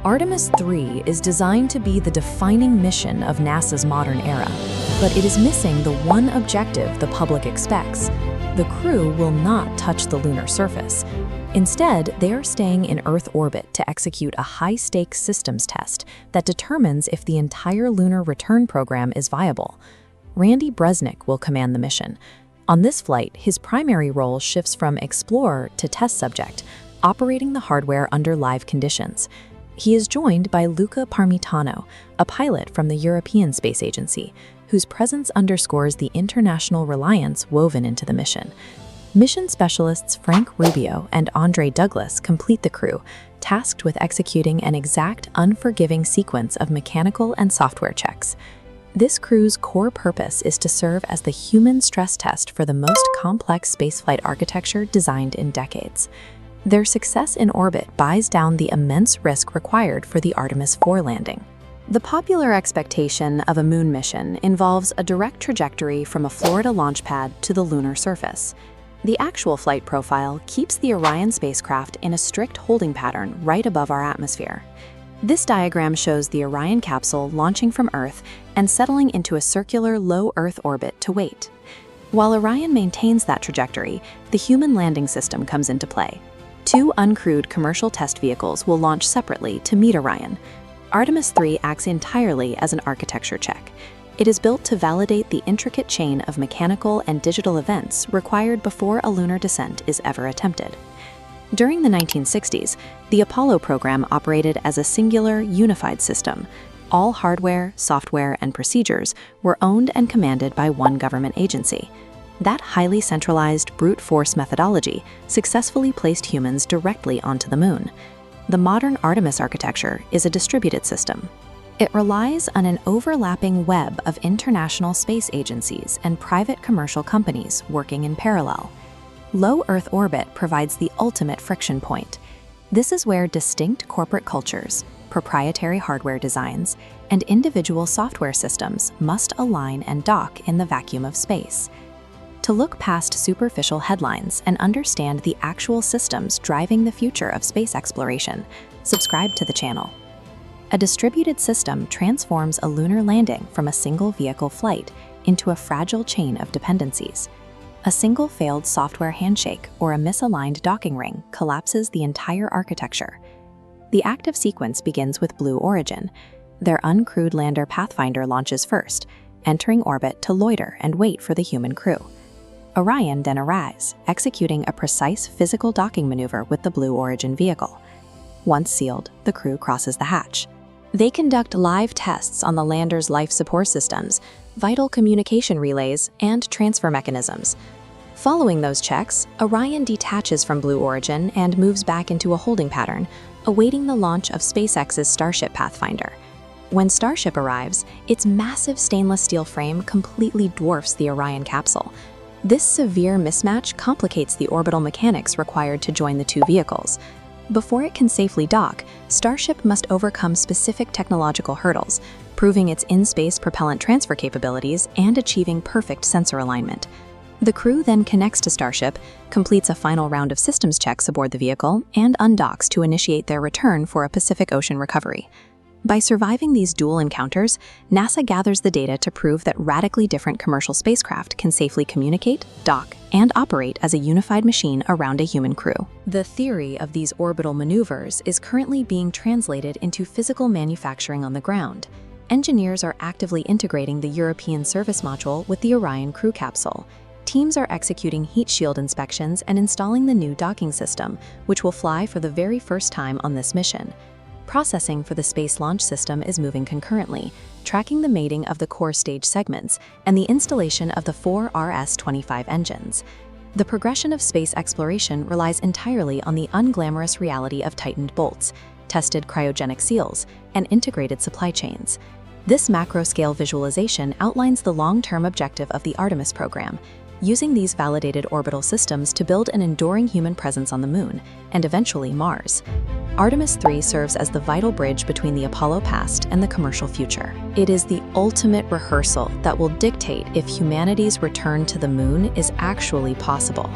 Artemis 3 is designed to be the defining mission of NASA's modern era, but it is missing the one objective the public expects. The crew will not touch the lunar surface. Instead, they are staying in Earth orbit to execute a high-stakes systems test that determines if the entire lunar return program is viable. Randy Bresnik will command the mission. On this flight, his primary role shifts from explorer to test subject, operating the hardware under live conditions. He is joined by Luca Parmitano, a pilot from the European Space Agency, whose presence underscores the international reliance woven into the mission. Mission specialists Frank Rubio and Andre Douglas complete the crew, tasked with executing an exact, unforgiving sequence of mechanical and software checks. This crew's core purpose is to serve as the human stress test for the most complex spaceflight architecture designed in decades. Their success in orbit buys down the immense risk required for the Artemis 4 landing. The popular expectation of a moon mission involves a direct trajectory from a Florida launch pad to the lunar surface. The actual flight profile keeps the Orion spacecraft in a strict holding pattern right above our atmosphere. This diagram shows the Orion capsule launching from Earth and settling into a circular low Earth orbit to wait. While Orion maintains that trajectory, the human landing system comes into play. Two uncrewed commercial test vehicles will launch separately to meet Orion. Artemis 3 acts entirely as an architecture check. It is built to validate the intricate chain of mechanical and digital events required before a lunar descent is ever attempted. During the 1960s, the Apollo program operated as a singular, unified system. All hardware, software, and procedures were owned and commanded by one government agency. That highly centralized, brute force methodology successfully placed humans directly onto the moon. The modern Artemis architecture is a distributed system. It relies on an overlapping web of international space agencies and private commercial companies working in parallel. Low Earth orbit provides the ultimate friction point. This is where distinct corporate cultures, proprietary hardware designs, and individual software systems must align and dock in the vacuum of space. To look past superficial headlines and understand the actual systems driving the future of space exploration, subscribe to the channel. A distributed system transforms a lunar landing from a single vehicle flight into a fragile chain of dependencies. A single failed software handshake or a misaligned docking ring collapses the entire architecture. The active sequence begins with Blue Origin. Their uncrewed lander Pathfinder launches first, entering orbit to loiter and wait for the human crew. Orion then arrives, executing a precise physical docking maneuver with the Blue Origin vehicle. Once sealed, the crew crosses the hatch. They conduct live tests on the lander's life support systems, vital communication relays, and transfer mechanisms. Following those checks, Orion detaches from Blue Origin and moves back into a holding pattern, awaiting the launch of SpaceX's Starship Pathfinder. When Starship arrives, its massive stainless steel frame completely dwarfs the Orion capsule. This severe mismatch complicates the orbital mechanics required to join the two vehicles. Before it can safely dock, Starship must overcome specific technological hurdles, proving its in-space propellant transfer capabilities and achieving perfect sensor alignment. The crew then connects to Starship, completes a final round of systems checks aboard the vehicle, and undocks to initiate their return for a Pacific Ocean recovery. By surviving these dual encounters, NASA gathers the data to prove that radically different commercial spacecraft can safely communicate, dock, and operate as a unified machine around a human crew. The theory of these orbital maneuvers is currently being translated into physical manufacturing on the ground. Engineers are actively integrating the European service module with the Orion crew capsule. Teams are executing heat shield inspections and installing the new docking system, which will fly for the very first time on this mission. Processing for the Space Launch System is moving concurrently, tracking the mating of the core stage segments and the installation of the 4 RS-25 engines. The progression of space exploration relies entirely on the unglamorous reality of tightened bolts, tested cryogenic seals, and integrated supply chains. This macro-scale visualization outlines the long-term objective of the Artemis program, using these validated orbital systems to build an enduring human presence on the Moon, and eventually Mars. Artemis 3 serves as the vital bridge between the Apollo past and the commercial future. It is the ultimate rehearsal that will dictate if humanity's return to the Moon is actually possible.